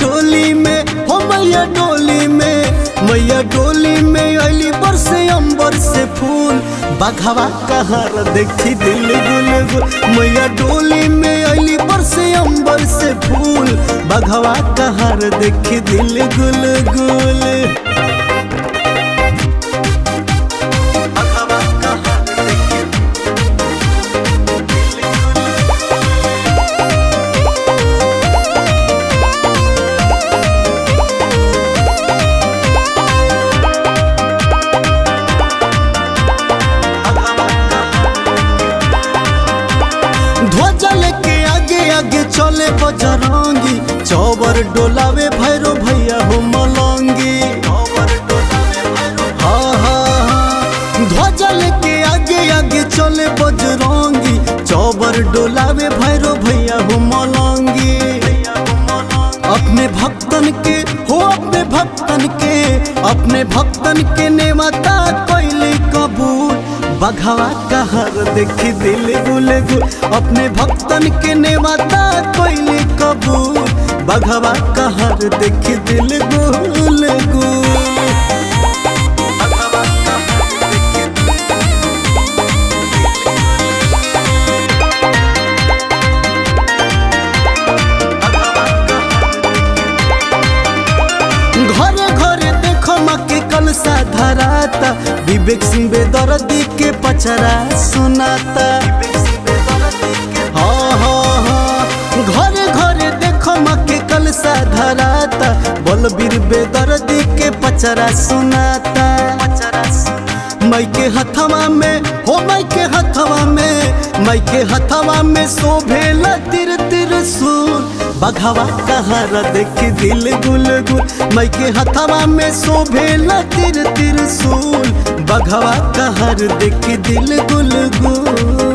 डोली में हो मैया डोली में, मैया डोली में अली बरसे अंबर से फूल। बघवा कहार देखी दिल गुल गुल, मैया डोली में अली बरसे अंबर से फूल। बघवा कहार देखी दिल गुल गुल। ध्वजल के आगे आगे चले बजरंगी, चौबर डोलावे भैरो भैया हो मलंगी। हाँ हाँ हाँ, ध्वजल के आगे आगे चले बजरंगी, चौबर डोलावे भैरो भैया हो मलंगी। अपने भक्तन के हो अपने भक्तन के, अपने भक्तन के नेवता कैली कबूल। बघवा कहार देखी दिल गुल गुल, अपने भक्तन के नेवता कैली कबूल। बघवा कहार देखी दिल गुल गुल। घरे घरे देखो माँ के कलसा धराता, विवेक सिंह बेदर्दी के पचरा सुनाता। हाँ हाँ हाँ, घरे घरे देखो माँ के कलसा धराता, बलबीर बेदर्दी के पचरा सुनाता। माई के हथवा में हो माई के हथवा में, माई के हथवा में शोभेला तिर त्रिशूल। बघवा कहार देखी दिल गुल गुल, माई के हथवा में शोभेला तिर त्रिशूल। बघवा कहार देखी दिल गुल गुल।